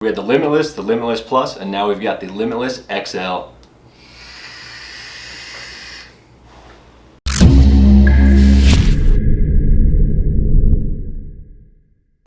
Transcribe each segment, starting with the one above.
We had the Limitless, the Limitless Plus, and now we've got the Limitless XL.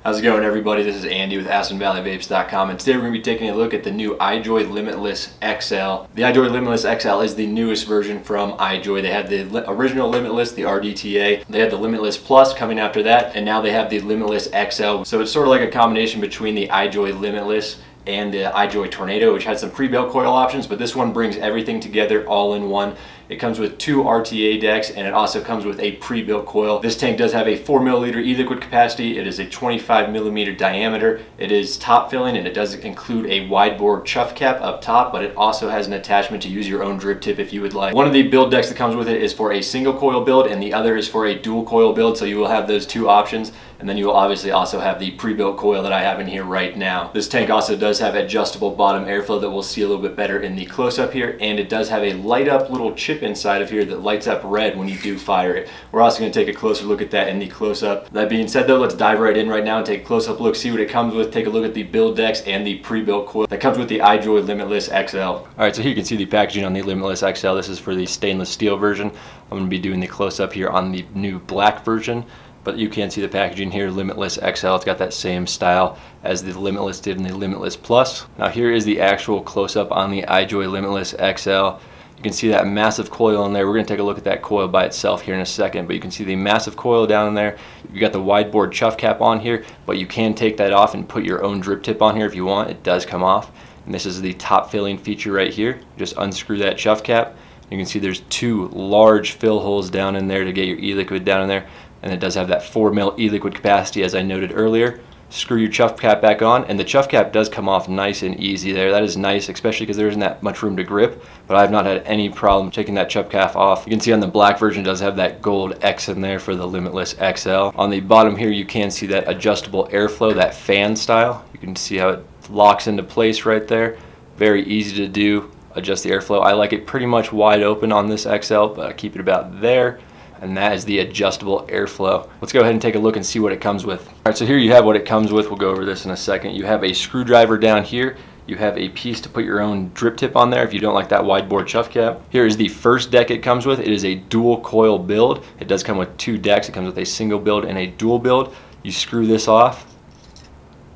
How's it going, everybody? This is Andy with AspenValleyVapes.com, and today we're going to be taking a look at the new IJOY Limitless XL. The IJOY Limitless XL is the newest version from IJOY. They had the original Limitless, the RDTA. They had the Limitless Plus coming after that, and now they have the Limitless XL. So it's sort of like a combination between the IJOY Limitless and the IJOY Tornado, which had some pre-built coil options, but this one brings everything together all in one. It comes with 2 RTA decks, and it also comes with a pre-built coil. This tank does have a 4 milliliter e-liquid capacity. It is a 25 millimeter diameter. It is top filling, and it does include a wide bore chuff cap up top, but it also has an attachment to use your own drip tip if you would like. One of the build decks that comes with it is for a single coil build, and the other is for a dual coil build, so you will have those 2 options. And then you will obviously also have the pre-built coil that I have in here right now. This tank also does have adjustable bottom airflow that we'll see a little bit better in the close-up here, and it does have a light up little chip inside of here that lights up red when you do fire it. We're also going to take a closer look at that in the close-up. That being said though, let's dive right in right now and take a close-up look, see what it comes with, take a look at the build decks and the pre-built coil that comes with the IJOY Limitless XL. Alright, so here you can see the packaging on the Limitless XL. This is for the stainless steel version. I'm going to be doing the close-up here on the new black version. But you can see the packaging here, Limitless XL. It's got that same style as the Limitless did in the Limitless Plus. Now here is the actual close-up on the IJOY Limitless XL. You can see that massive coil in there. We're going to take a look at that coil by itself here in a second, but you can see the massive coil down in there. You got the wide bore chuff cap on here, but you can take that off and put your own drip tip on here if you want. It does come off. And this is the top filling feature right here. Just unscrew that chuff cap. You can see there's 2 large fill holes down in there to get your e-liquid down in there. And it does have that 4 mil e-liquid capacity, as I noted earlier. Screw your chuff cap back on, and the chuff cap does come off nice and easy there. That is nice, especially because there isn't that much room to grip, but I've not had any problem taking that chuff cap off. You can see on the black version it does have that gold X in there for the Limitless XL. On the bottom here you can see that adjustable airflow, that fan style. You can see how it locks into place right there. Very easy to do, adjust the airflow. I like it pretty much wide open on this XL, but I keep it about there. And that is the adjustable airflow. Let's go ahead and take a look and see what it comes with. All right, so here you have what it comes with. We'll go over this in a second. You have a screwdriver down here. You have a piece to put your own drip tip on there if you don't like that wide bore chuff cap. Here is the first deck it comes with. It is a dual coil build. It does come with 2 decks. It comes with a single build and a dual build. You screw this off,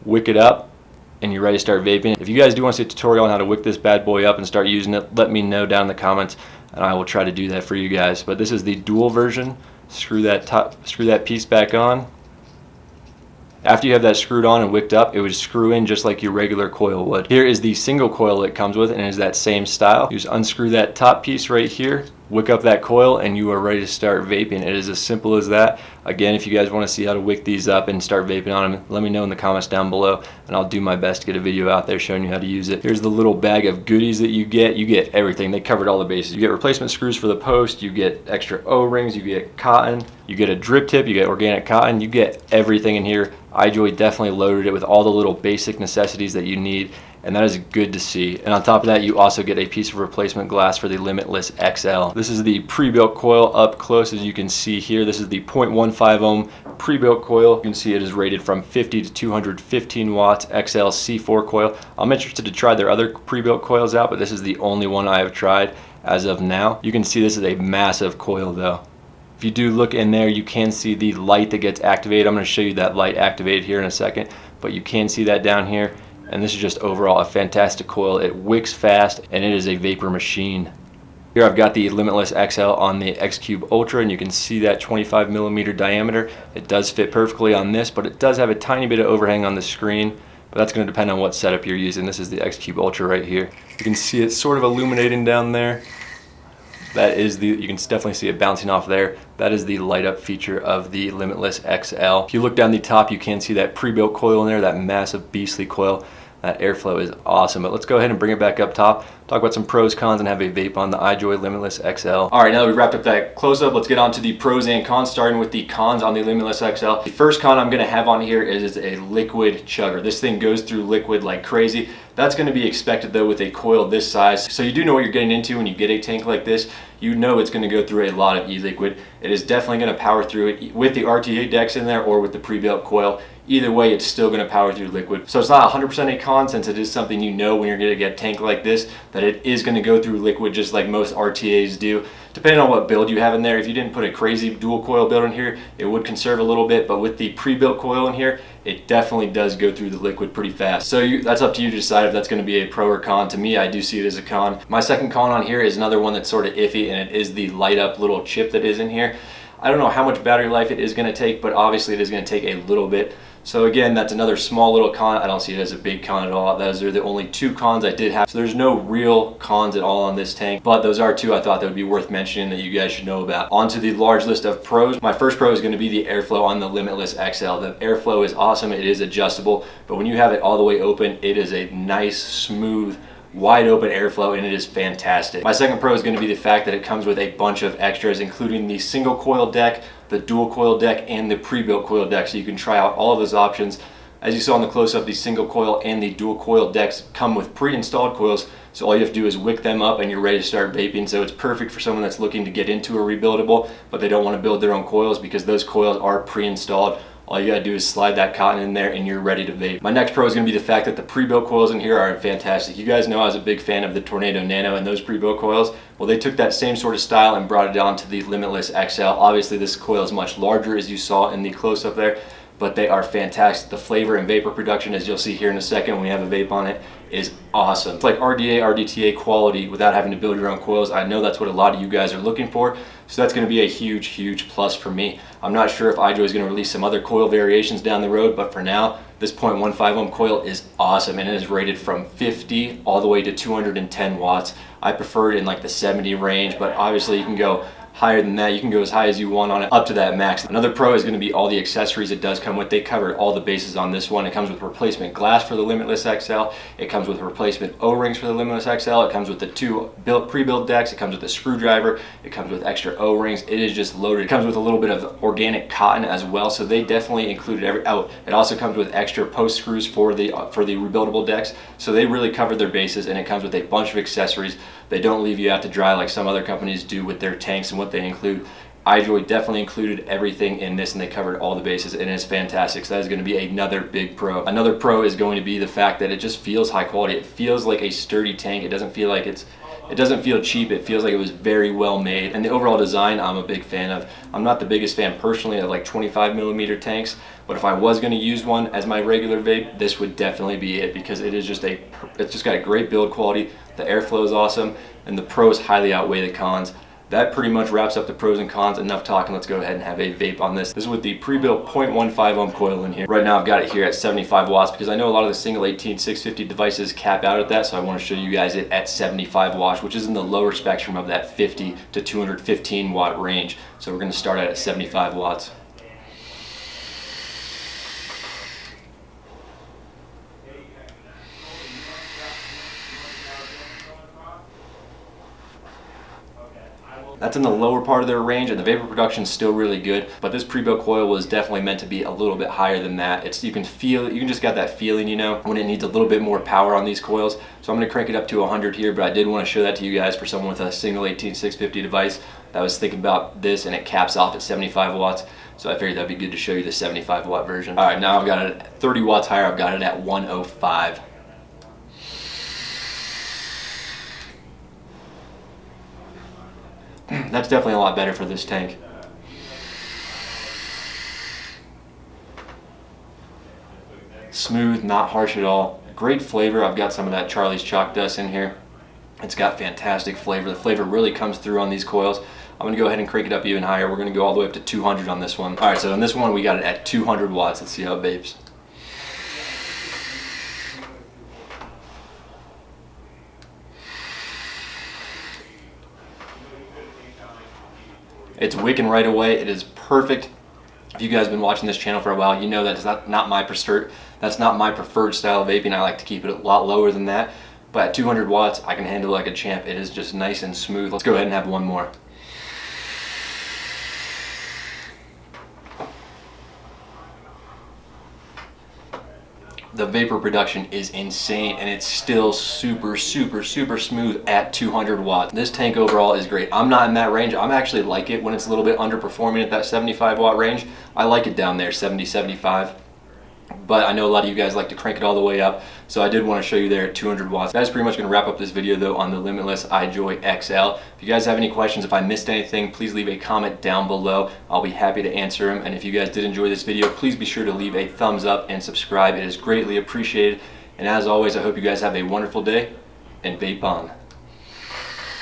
wick it up, and you're ready to start vaping. If you guys do want to see a tutorial on how to wick this bad boy up and start using it, let me know down in the comments, and I will try to do that for you guys. But this is the dual version. Screw that piece back on. After you have that screwed on and wicked up, it would screw in just like your regular coil would. Here is the single coil it comes with, and it is that same style. You just unscrew that top piece right here, wick up that coil, and you are ready to start vaping. It is as simple as that. Again, if you guys want to see how to wick these up and start vaping on them, let me know in the comments down below, and I'll do my best to get a video out there showing you how to use it. Here's the little bag of goodies that you get. You get everything. They covered all the bases. You get replacement screws for the post, you get extra O-rings, you get cotton, you get a drip tip, you get organic cotton, you get everything in here. IJOY definitely loaded it with all the little basic necessities that you need, and that is good to see. And on top of that, you also get a piece of replacement glass for the Limitless XL. This is the pre-built coil up close, as you can see here. This is the 0.15 ohm pre-built coil. You can see it is rated from 50 to 215 watts XL C4 coil. I'm interested to try their other pre-built coils out, but this is the only one I have tried as of now. You can see this is a massive coil though. If you do look in there, you can see the light that gets activated. I'm going to show you that light activated here in a second, but you can see that down here. And this is just overall a fantastic coil. It wicks fast, and it is a vapor machine. Here I've got the Limitless XL on the X-Cube Ultra, and you can see that 25 millimeter diameter. It does fit perfectly on this, but it does have a tiny bit of overhang on the screen, but that's going to depend on what setup you're using. This is the X-Cube Ultra right here. You can see it sort of illuminating down there. That is you can definitely see it bouncing off there. That is the light up feature of the Limitless XL. If you look down the top, you can see that pre-built coil in there, that massive beastly coil. That airflow is awesome. But let's go ahead and bring it back up top, talk about some pros, cons, and have a vape on the IJOY Limitless XL. All right, now that we've wrapped up that close-up, let's get on to the pros and cons, starting with the cons on the Limitless XL. The first con I'm gonna have on here is a liquid chugger. This thing goes through liquid like crazy. That's gonna be expected though with a coil this size. So you do know what you're getting into when you get a tank like this. You know it's gonna go through a lot of e-liquid. It is definitely gonna power through it with the RTA decks in there or with the pre-built coil. either way it's still going to power through liquid. So it's not 100% a con, since it is something you know when you're going to get a tank like this, that it is going to go through liquid just like most RTAs do. Depending on what build you have in there, if you didn't put a crazy dual coil build in here, it would conserve a little bit, but with the pre-built coil in here, it definitely does go through the liquid pretty fast. So that's up to you to decide if that's going to be a pro or con. To me, I do see it as a con. My second con on here is another one that's sort of iffy, and it is the light up little chip that is in here. I don't know how much battery life it is going to take, but obviously it is going to take a little bit. So again, that's another small little con. I don't see it as a big con at all. Those are the only two cons I did have. So there's no real cons at all on this tank, but those are two I thought that would be worth mentioning that you guys should know about. On to the large list of pros. My first pro is going to be the airflow on the Limiltess XL. The airflow is awesome. It is adjustable, but when you have it all the way open, it is a nice, smooth, wide open airflow, and it is fantastic. My second pro is going to be the fact that it comes with a bunch of extras, including the single coil deck, the dual coil deck, and the pre-built coil deck, so you can try out all of those options. As you saw in the close-up, the single coil and the dual coil decks come with pre-installed coils, so all you have to do is wick them up and you're ready to start vaping. So it's perfect for someone that's looking to get into a rebuildable, but they don't want to build their own coils, because those coils are pre-installed. All you gotta do is slide that cotton in there and you're ready to vape. My next pro is gonna be the fact that the pre-built coils in here are fantastic. You guys know I was a big fan of the Tornado Nano and those pre-built coils. Well, they took that same sort of style and brought it down to the Limiltess XL. Obviously this coil is much larger, as you saw in the close-up there, but they are fantastic. The flavor and vapor production, as you'll see here in a second when we have a vape on it, is awesome. It's like RDA, RDTA quality without having to build your own coils. I know that's what a lot of you guys are looking for, so that's going to be a huge, huge plus for me. I'm not sure if IJOY is going to release some other coil variations down the road, but for now, this 0.15 ohm coil is awesome, and it is rated from 50 all the way to 210 watts. I prefer it in like the 70 range, but obviously you can go higher than that. You can go as high as you want on it, up to that max. Another pro is going to be all the accessories it does come with. They covered all the bases on this one. It comes with replacement glass for the Limiltess XL. It comes with replacement O-rings for the Limiltess XL. It comes with the two pre-built decks. It comes with a screwdriver. It comes with extra O-rings. It is just loaded. It comes with a little bit of organic cotton as well, so they definitely included it also comes with extra post screws for the rebuildable decks. So they really covered their bases, and it comes with a bunch of accessories. They don't leave you out to dry like some other companies do with their tanks and what they include. IJOY definitely included everything in this, and they covered all the bases, and it's fantastic. So that is going to be another big pro. Another pro is going to be the fact that it just feels high quality. It feels like a sturdy tank. It doesn't feel like it doesn't feel cheap. It feels like it was very well made, and the overall design I'm a big fan of. I'm not the biggest fan personally of like 25mm tanks, but if I was going to use one as my regular vape, this would definitely be it, because it's just got a great build quality. The airflow is awesome, and the pros highly outweigh the cons. That pretty much wraps up the pros and cons. Enough talking, let's go ahead and have a vape on this. This is with the pre-built 0.15 ohm coil in here. Right now I've got it here at 75 watts because I know a lot of the single 18650 devices cap out at that, so I want to show you guys it at 75 watts, which is in the lower spectrum of that 50 to 215 watt range. So we're going to start at 75 watts. That's in the lower part of their range, and the vapor production is still really good, but this pre-built coil was definitely meant to be a little bit higher than that. You can just got that feeling, you know, when it needs a little bit more power on these coils. So I'm going to crank it up to 100 here, but I did want to show that to you guys for someone with a single 18650 device that was thinking about this, and it caps off at 75 watts. So I figured that'd be good to show you the 75 watt version. All right, now I've got it at 30 watts higher. I've got it at 105. That's definitely a lot better for this tank. Smooth, not harsh at all. Great flavor. I've got some of that Charlie's chalk dust in here. It's got fantastic flavor. The flavor really comes through on these coils. I'm going to go ahead and crank it up even higher. We're going to go all the way up to 200 on this one. All right, so on this one we got it at 200 watts. Let's see how it vapes. It's wicking right away. It is perfect. If you guys have been watching this channel for a while, you know that's not my preferred style of vaping. I like to keep it a lot lower than that. But at 200 watts, I can handle it like a champ. It is just nice and smooth. Let's go ahead and have one more. The vapor production is insane, and it's still super smooth at 200 watts. This tank overall is great. I'm not in that range. I'm actually like it when it's a little bit underperforming at that 75 watt range. I like it down there, 70, 75. but I know a lot of you guys like to crank it all the way up, so I did want to show you there at 200 watts. That is pretty much going to wrap up this video though on the Limiltess IJOY XL. If you guys have any questions, if I missed anything, please leave a comment down below. I'll be happy to answer them. And if you guys did enjoy this video, please be sure to leave a thumbs up and subscribe. It is greatly appreciated. And as always, I hope you guys have a wonderful day, and vape on.